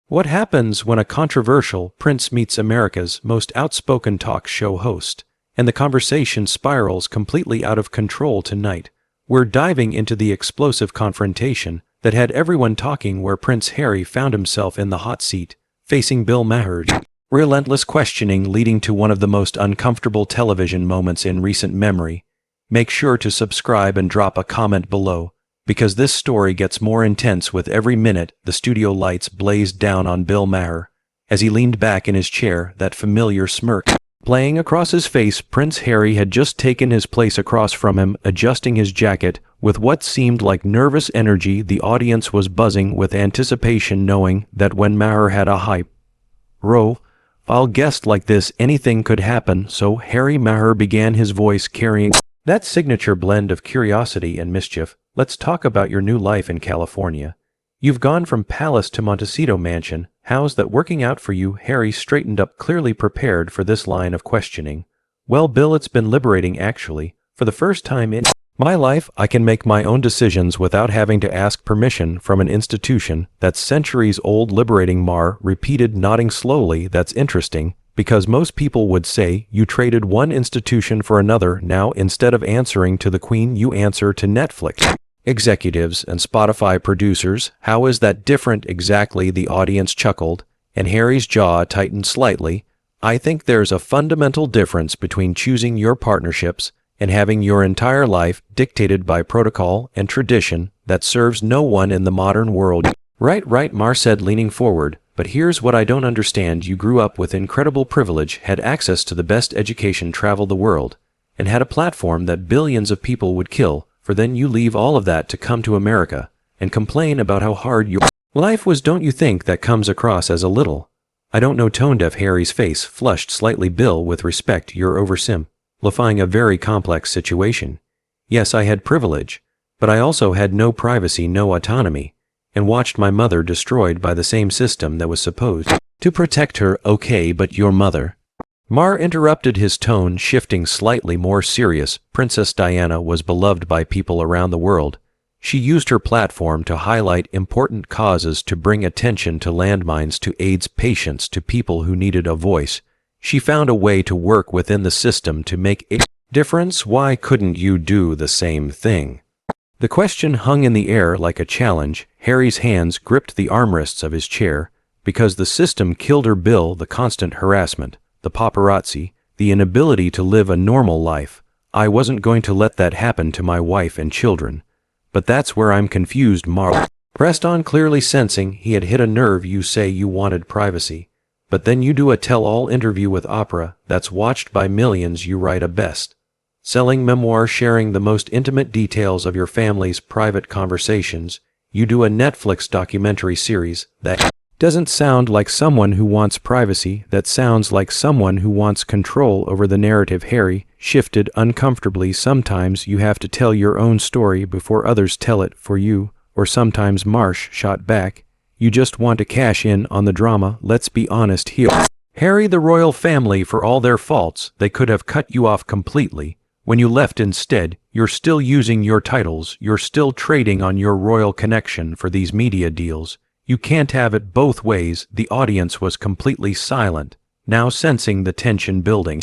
What happens when a controversial prince meets America's most outspoken talk show host, and the conversation spirals completely out of control tonight? We're diving into the explosive confrontation that had everyone talking, where Prince Harry found himself in the hot seat, facing Bill Maher's relentless questioning, leading to one of the most uncomfortable television moments in recent memory. Make sure to subscribe and drop a comment below, because this story gets more intense with every minute. The studio lights blazed down on Bill Maher as he leaned back in his chair, that familiar smirk playing across his face. Prince Harry had just taken his place across from him, adjusting his jacket with what seemed like nervous energy. The audience was buzzing with anticipation, knowing that when Maher had a high-profile guest like this, anything could happen. So Harry Maher began, his voice carrying that signature blend of curiosity and mischief. Let's talk about your new life in California. You've gone from palace to Montecito mansion. How's that working out for you? Harry straightened up, clearly prepared for this line of questioning. Well, Bill, it's been liberating, actually. For the first time in my life, I can make my own decisions without having to ask permission from an institution that's centuries old. Liberating, Maher repeated, nodding slowly. That's interesting, because most people would say you traded one institution for another. Now, instead of answering to the Queen, you answer to Netflix executives and Spotify producers. How is that different exactly? The audience chuckled, and Harry's jaw tightened slightly. I think there's a fundamental difference between choosing your partnerships and having your entire life dictated by protocol and tradition that serves no one in the modern world. Right, Maher said, leaning forward. But here's what I don't understand. You grew up with incredible privilege, had access to the best education, traveled the world, and had a platform that billions of people would kill, for then you leave all of that to come to America and complain about how hard your life was. Don't you think that comes across as a little, I don't know, tone deaf? Harry's face flushed slightly. Bill, with respect, you're oversimplifying a very complex situation. Yes, I had privilege, but I also had no privacy, no autonomy, and watched my mother destroyed by the same system that was supposed to protect her. Okay, but your mother? Maher interrupted, his tone shifting slightly more serious. Princess Diana was beloved by people around the world. She used her platform to highlight important causes, to bring attention to landmines, to AIDS patients, to people who needed a voice. She found a way to work within the system to make a difference. Why couldn't you do the same thing? The question hung in the air like a challenge. Harry's hands gripped the armrests of his chair. Because the system killed her, Bill. The constant harassment, the paparazzi, the inability to live a normal life. I wasn't going to let that happen to my wife and children. But that's where I'm confused. Maher pressed on, clearly sensing he had hit a nerve. You say you wanted privacy, but then you do a tell-all interview with Oprah that's watched by millions. You write a best-selling memoir sharing the most intimate details of your family's private conversations. You do a Netflix documentary series. That doesn't sound like someone who wants privacy. That sounds like someone who wants control over the narrative. Harry shifted uncomfortably. Sometimes you have to tell your own story before others tell it for you, or sometimes, Marsh shot back, you just want to cash in on the drama. Let's be honest here, Harry. The royal family, for all their faults, they could have cut you off completely when you left. Instead, you're still using your titles. You're still trading on your royal connection for these media deals. You can't have it both ways. The audience was completely silent, now sensing the tension building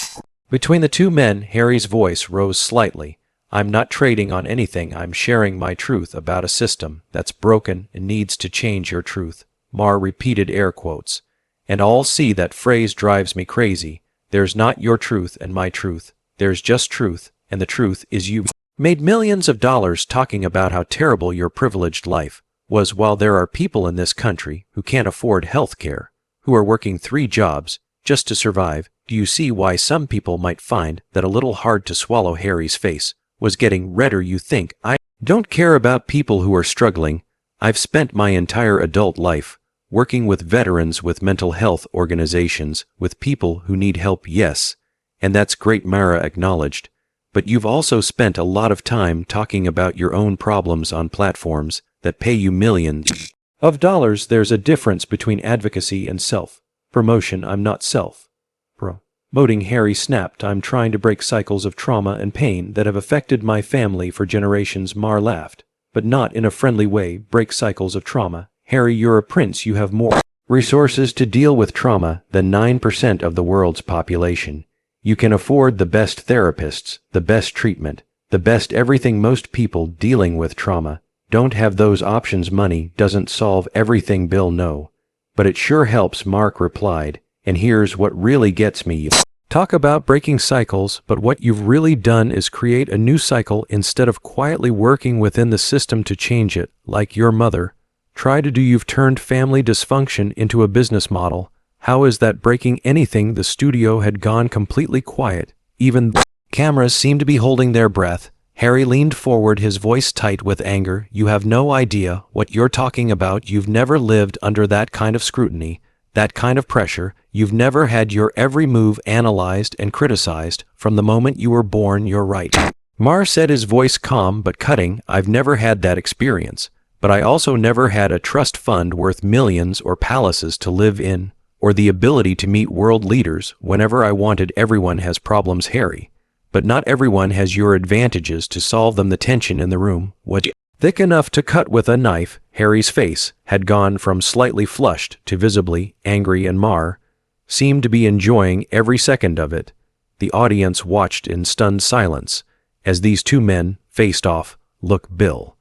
between the two men. Harry's voice rose slightly. I'm not trading on anything. I'm sharing my truth about a system that's broken and needs to change. Your truth, Maher repeated, air quotes. And all see, that phrase drives me crazy. There's not your truth and my truth. There's just truth, and the truth is you made millions of dollars talking about how terrible your privileged life was, while there are people in this country who can't afford health care, who are working 3 jobs just to survive. Do you see why some people might find that a little hard to swallow? Harry's face was getting redder. You think I don't care about people who are struggling? I've spent my entire adult life working with veterans, with mental health organizations, with people who need help. Yes, and that's great, Maher acknowledged. But you've also spent a lot of time talking about your own problems on platforms that pay you millions of dollars. There's a difference between advocacy and self-promotion. I'm not self-promoting, Harry snapped. I'm trying to break cycles of trauma and pain that have affected my family for generations. Maher laughed, but not in a friendly way. Break cycles of trauma? Harry, you're a prince. You have more resources to deal with trauma than 9% of the world's population. You can afford the best therapists, the best treatment, the best everything. Most people dealing with trauma don't have those options. Money doesn't solve everything, Bill. No. But it sure helps, Mark replied. And here's what really gets me. Talk about breaking cycles, but what you've really done is create a new cycle instead of quietly working within the system to change it, like your mother tried to do. You've turned family dysfunction into a business model. How is that breaking anything? The studio had gone completely quiet. Even the cameras seemed to be holding their breath. Harry leaned forward, his voice tight with anger. You have no idea what you're talking about. You've never lived under that kind of scrutiny, that kind of pressure. You've never had your every move analyzed and criticized from the moment you were born. You're right. Maher said, his voice calm but cutting. I've never had that experience, but I also never had a trust fund worth millions or palaces to live in, or the ability to meet world leaders whenever I wanted. Everyone has problems, Harry, but not everyone has your advantages to solve them. The tension in the room was thick enough to cut with a knife. Harry's face had gone from slightly flushed to visibly angry, and Maher seemed to be enjoying every second of it. The audience watched in stunned silence as these two men faced off. Look, Bill,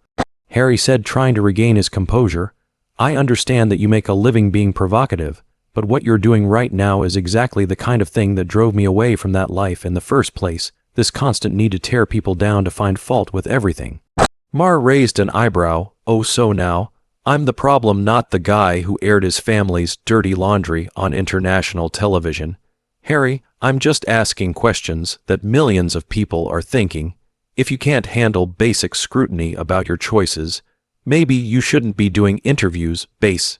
Harry said, trying to regain his composure. I understand that you make a living being provocative, but what you're doing right now is exactly the kind of thing that drove me away from that life in the first place. This constant need to tear people down, to find fault with everything. Maher raised an eyebrow. Oh, so now I'm the problem, not the guy who aired his family's dirty laundry on international television. Harry, I'm just asking questions that millions of people are thinking. If you can't handle basic scrutiny about your choices, maybe you shouldn't be doing interviews. Base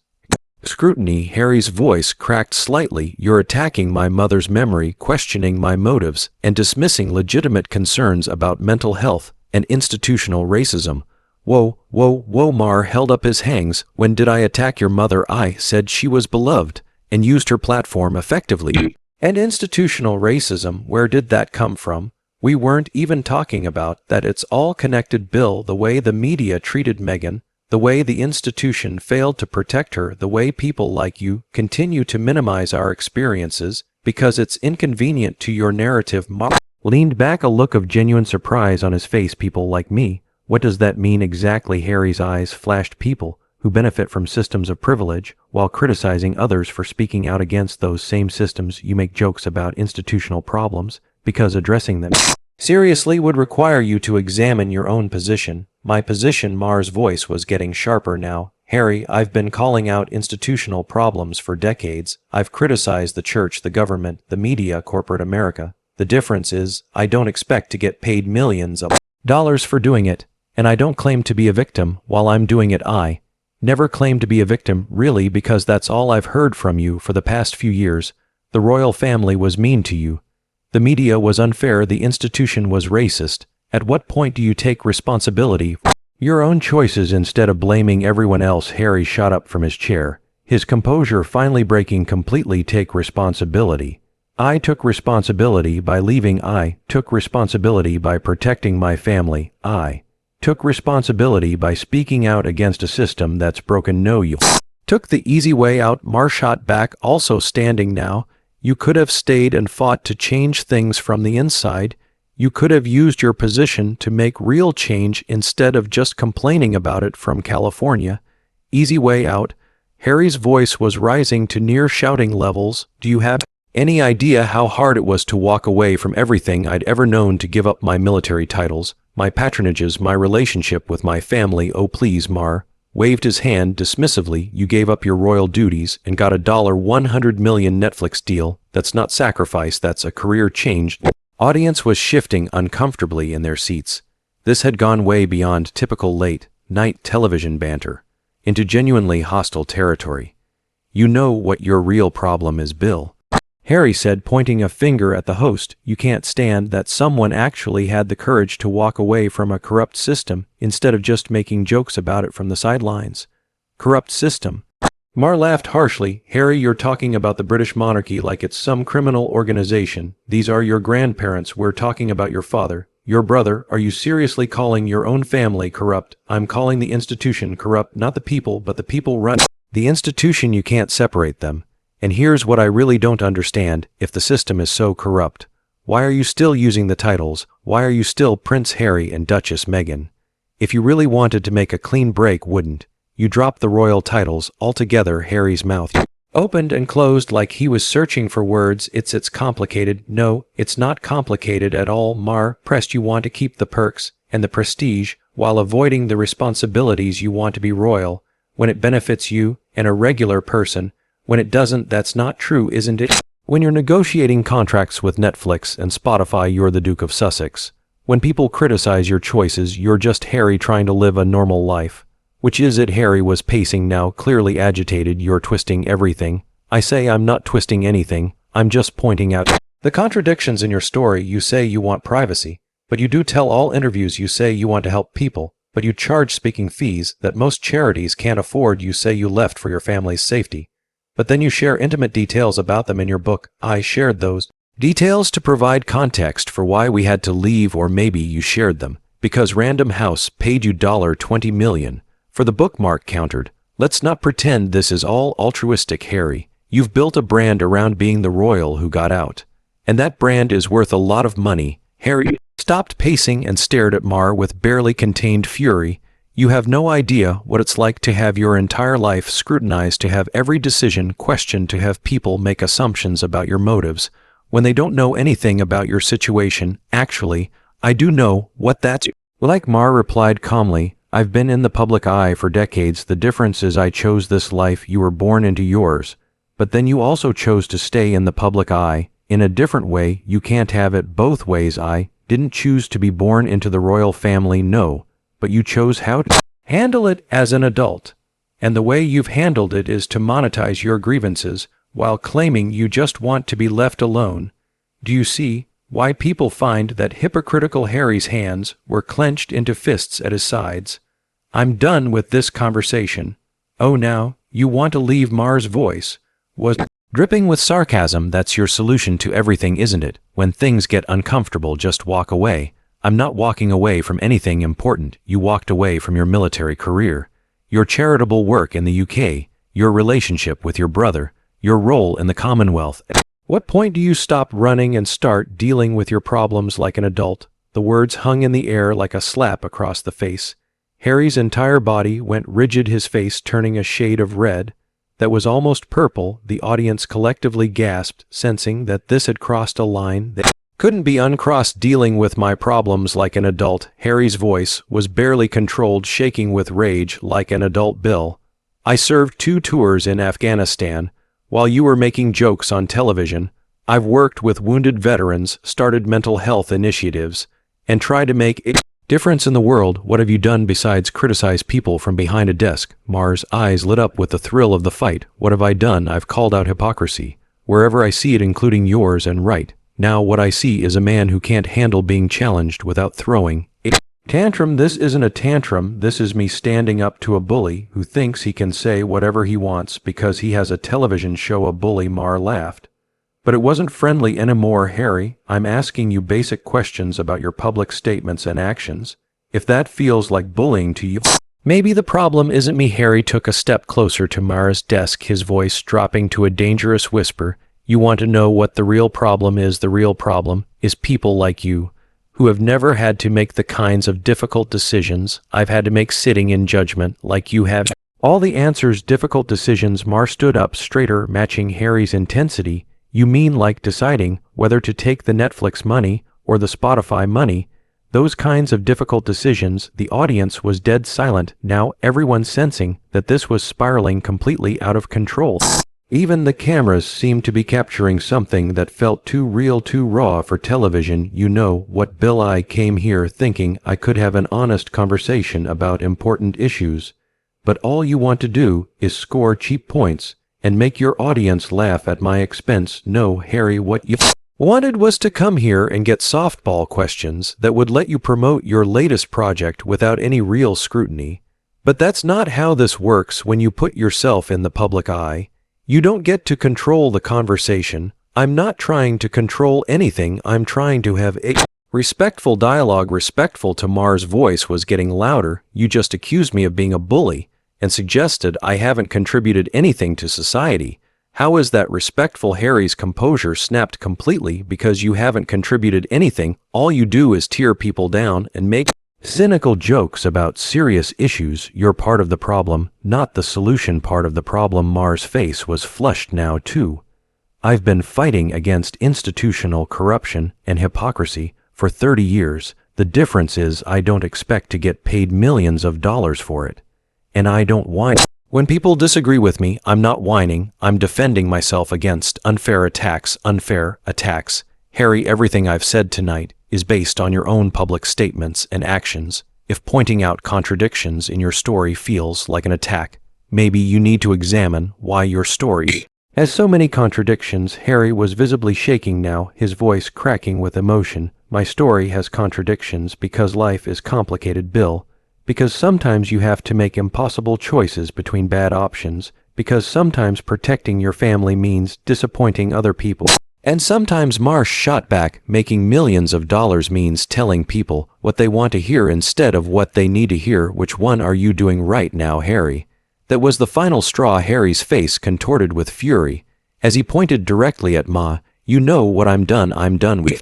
scrutiny? Harry's voice cracked slightly. You're attacking my mother's memory, questioning my motives, and dismissing legitimate concerns about mental health and institutional racism. Whoa, whoa, whoa. Maher held up his hands. When did I attack your mother? I said she was beloved and used her platform effectively. And institutional racism, where did that come from? We weren't even talking about that. It's all connected, Bill. The way the media treated Meghan, the way the institution failed to protect her, the way people like you continue to minimize our experiences because it's inconvenient to your narrative. Maher leaned back, a look of genuine surprise on his face. People like me? What does that mean exactly? Harry's eyes flashed. People who benefit from systems of privilege while criticizing others for speaking out against those same systems. You make jokes about institutional problems because addressing them seriously would require you to examine your own position. My position? Maher's voice was getting sharper now. Harry, I've been calling out institutional problems for decades. I've criticized the church, the government, the media, corporate America. The difference is, I don't expect to get paid millions of dollars for doing it, and I don't claim to be a victim while I'm doing it. I never claimed to be a victim, really, because that's all I've heard from you for the past few years. The royal family was mean to you. The media was unfair. The institution was racist. At what point do you take responsibility for your own choices instead of blaming everyone else? Harry shot up from his chair, his composure finally breaking completely. Take responsibility. I took responsibility by leaving. I took responsibility by protecting my family. I took responsibility by speaking out against a system that's broken. No, you took the easy way out. Maher shot back, also standing now. You could have stayed and fought to change things from the inside. You could have used your position to make real change instead of just complaining about it from California. Easy way out. Harry's voice was rising to near shouting levels. Do you have any idea how hard it was to walk away from everything I'd ever known, to give up my military titles, my patronages, my relationship with my family? Oh, please. Maher waved his hand dismissively. You gave up your royal duties and got a $100 million Netflix deal. That's not sacrifice, that's a career change. Audience was shifting uncomfortably in their seats. This had gone way beyond typical late-night television banter into genuinely hostile territory. You know what your real problem is, Bill, Harry said, pointing a finger at the host. You can't stand that someone actually had the courage to walk away from a corrupt system instead of just making jokes about it from the sidelines. Corrupt system. Maher laughed harshly. Harry, you're talking about the British monarchy like it's some criminal organization. These are your grandparents. We're talking about your father, your brother. Are you seriously calling your own family corrupt? I'm calling the institution corrupt, not the people, but the people run The institution, you can't separate them. And here's what I really don't understand: if the system is so corrupt, why are you still using the titles? Why are you still Prince Harry and Duchess Meghan? If you really wanted to make a clean break, wouldn't you drop the royal titles altogether? Harry's mouth opened and closed like he was searching for words. It's complicated. No, it's not complicated at all, Mar pressed. You want to keep the perks and the prestige while avoiding the responsibilities. You want to be royal when it benefits you and a regular person when it doesn't. That's not true, isn't it? When you're negotiating contracts with Netflix and Spotify, you're the Duke of Sussex. When people criticize your choices, you're just Harry trying to live a normal life. Which is it? Harry was pacing now, clearly agitated. You're twisting everything. I say I'm not twisting anything. I'm just pointing out the contradictions in your story. You say you want privacy, but you do tell all interviews you say you want to help people, but you charge speaking fees that most charities can't afford. You say you left for your family's safety, but then you share intimate details about them in your book. I shared those details to provide context for why we had to leave, or maybe you shared them because Random House paid you $20 million for the bookmark countered. Let's not pretend this is all altruistic, Harry. You've built a brand around being the royal who got out, and that brand is worth a lot of money. Harry stopped pacing and stared at Mar with barely contained fury. You have no idea what it's like to have your entire life scrutinized, to have every decision questioned, to have people make assumptions about your motives when they don't know anything about your situation. Actually, I do know what that's like, Mar replied calmly. I've been in the public eye for decades. The difference is I chose this life. You were born into yours, but then you also chose to stay in the public eye in a different way. You can't have it both ways. I didn't choose to be born into the royal family, no, but you chose how to handle it as an adult. And the way you've handled it is to monetize your grievances while claiming you just want to be left alone. Do you see why people find that hypocritical? Harry's hands were clenched into fists at his sides. I'm done with this conversation. Oh, now you want to leave? Mar's voice was dripping with sarcasm. That's your solution to everything, isn't it? When things get uncomfortable, just walk away. I'm not walking away from anything important. You walked away from your military career, your charitable work in the UK, your relationship with your brother, your role in the Commonwealth. What point do you stop running and start dealing with your problems like an adult? The words hung in the air like a slap across the face. Harry's entire body went rigid, his face turning a shade of red that was almost purple. The audience collectively gasped, sensing that this had crossed a line that couldn't be uncrossed. Dealing with my problems like an adult. Harry's voice was barely controlled, shaking with rage. Like an adult, Bill. I served 2 tours in Afghanistan. While you were making jokes on television, I've worked with wounded veterans, started mental health initiatives, and tried to make a difference in the world. What have you done besides criticize people from behind a desk? Mar's eyes lit up with the thrill of the fight. What have I done? I've called out hypocrisy wherever I see it, including yours, and right now what I see is a man who can't handle being challenged without throwing a tantrum. This isn't a tantrum. This is me standing up to a bully who thinks he can say whatever he wants because he has a television show. A bully? Mar laughed. But it wasn't friendly anymore, Harry. I'm asking you basic questions about your public statements and actions. If that feels like bullying to you, maybe the problem isn't me. Harry took a step closer to Mara's desk, his voice dropping to a dangerous whisper. You want to know what the real problem is? The real problem is people like you, who have never had to make the kinds of difficult decisions I've had to make, sitting in judgment like you have. All the answers, difficult decisions. Mar stood up straighter, matching Harry's intensity. You mean like deciding whether to take the Netflix money or the Spotify money? Those kinds of difficult decisions. The audience was dead silent, now everyone sensing that this was spiraling completely out of control. Even the cameras seemed to be capturing something that felt too real, too raw for television. You know what, Bill? I came here thinking I could have an honest conversation about important issues, but all you want to do is score cheap points and make your audience laugh at my expense. No, Harry, what you wanted was to come here and get softball questions that would let you promote your latest project without any real scrutiny. But that's not how this works when you put yourself in the public eye. You don't get to control the conversation. I'm not trying to control anything. I'm trying to have a respectful dialogue. Respectful? To Mar's voice was getting louder. You just accused me of being a bully, and suggested I haven't contributed anything to society. How is that respectful? Harry's composure snapped completely. Because you haven't contributed anything, all you do is tear people down and make cynical jokes about serious issues. You're part of the problem, not the solution. Part of the problem. Maher's face was flushed now too. I've been fighting against institutional corruption and hypocrisy for 30 years. The difference is I don't expect to get paid millions of dollars for it. And I don't whine. When people disagree with me, I'm not whining. I'm defending myself against unfair attacks. Harry, everything I've said tonight is based on your own public statements and actions. If pointing out contradictions in your story feels like an attack, maybe you need to examine why your story has so many contradictions. Harry was visibly shaking now, his voice cracking with emotion. My story has contradictions because life is complicated, Bill. Because sometimes you have to make impossible choices between bad options. Because sometimes protecting your family means disappointing other people. And sometimes, Maher shot back, making millions of dollars means telling people what they want to hear instead of what they need to hear. Which one are you doing right now, Harry? That was the final straw. Harry's face contorted with fury as he pointed directly at Ma. You know what I'm done with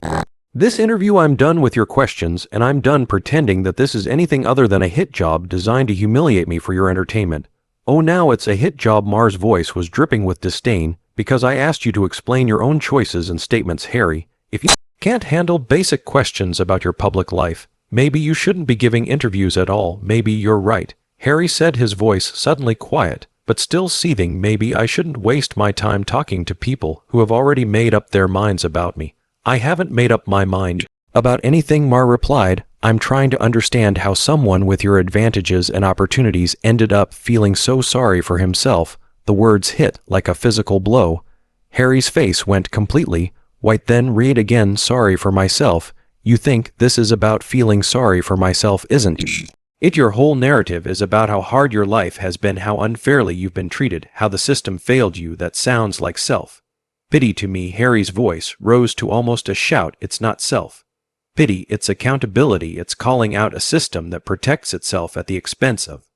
this interview. I'm done with your questions, and I'm done pretending that this is anything other than a hit job designed to humiliate me for your entertainment. Oh, now it's a hit job. Maher's voice was dripping with disdain. Because I asked you to explain your own choices and statements, Harry. If you can't handle basic questions about your public life, maybe you shouldn't be giving interviews at all. Maybe you're right. Harry said, his voice suddenly quiet, but still seething. Maybe I shouldn't waste my time talking to people who have already made up their minds about me. I haven't made up my mind about anything, Maher replied. I'm trying to understand how someone with your advantages and opportunities ended up feeling so sorry for himself. The words hit like a physical blow. Harry's face went completely white. Then read again. Sorry for myself. You think this is about feeling sorry for myself, isn't it? Your whole narrative is about how hard your life has been, how unfairly you've been treated, how the system failed you. That sounds like self-pity to me. Harry's voice rose to almost a shout. It's not self-pity, it's accountability. It's calling out a system that protects itself at the expense of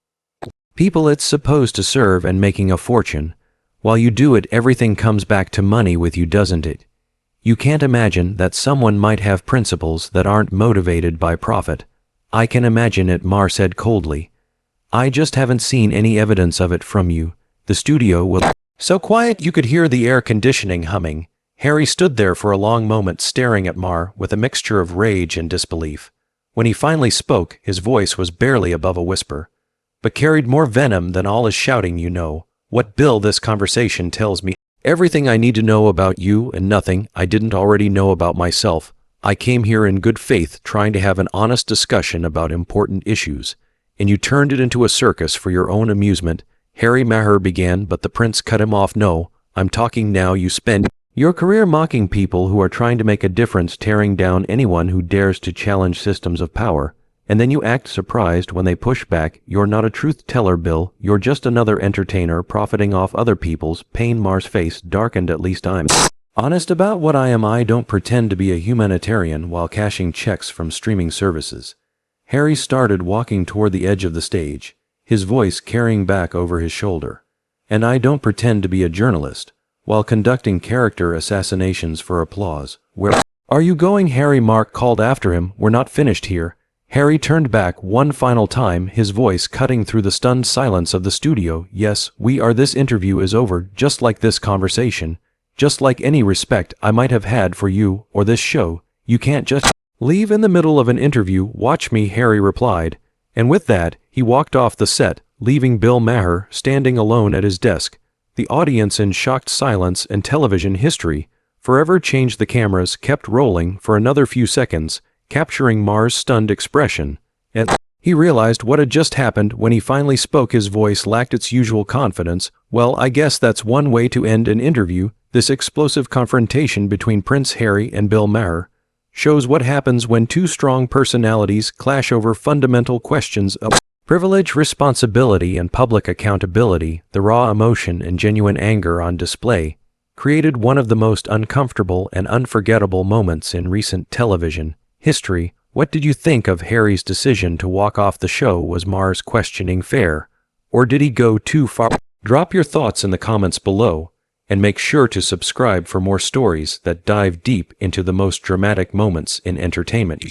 people it's supposed to serve and making a fortune. While you do it, everything comes back to money with you, doesn't it? You can't imagine that someone might have principles that aren't motivated by profit. I can imagine it, Maher said coldly. I just haven't seen any evidence of it from you. The studio was so quiet you could hear the air conditioning humming. Harry stood there for a long moment staring at Maher with a mixture of rage and disbelief. When he finally spoke, his voice was barely above a whisper, but carried more venom than all his shouting. You know what, Bill? This conversation tells me everything I need to know about you and nothing I didn't already know about myself. I came here in good faith trying to have an honest discussion about important issues, and you turned it into a circus for your own amusement. Harry, Maher began, but the prince cut him off. No, I'm talking now. You spend your career mocking people who are trying to make a difference, tearing down anyone who dares to challenge systems of power. And then you act surprised when they push back. You're not a truth teller, Bill. You're just another entertainer profiting off other people's pain. Maher's face darkened. At least I'm honest about what I am. I don't pretend to be a humanitarian while cashing checks from streaming services. Harry started walking toward the edge of the stage, his voice carrying back over his shoulder. And I don't pretend to be a journalist while conducting character assassinations for applause. Where are you going, Harry? Maher called after him. We're not finished here. Harry turned back one final time, his voice cutting through the stunned silence of the studio. Yes, we are. This interview is over, just like this conversation, just like any respect I might have had for you or this show. You can't just leave in the middle of an interview. Watch me, Harry replied. And with that, he walked off the set, leaving Bill Maher standing alone at his desk. The audience, in shocked silence and television history forever changed. The cameras kept rolling for another few seconds, capturing Maher's stunned expression. And he realized what had just happened when he finally spoke. His voice lacked its usual confidence. Well, I guess that's one way to end an interview. This explosive confrontation between Prince Harry and Bill Maher shows what happens when two strong personalities clash over fundamental questions of privilege, responsibility, and public accountability. The raw emotion and genuine anger on display created one of the most uncomfortable and unforgettable moments in recent television history. What did you think of Harry's decision to walk off the show? Was Maher's questioning fair Or did he go too far? Drop your thoughts in the comments below, and make sure to subscribe for more stories that dive deep into the most dramatic moments in entertainment.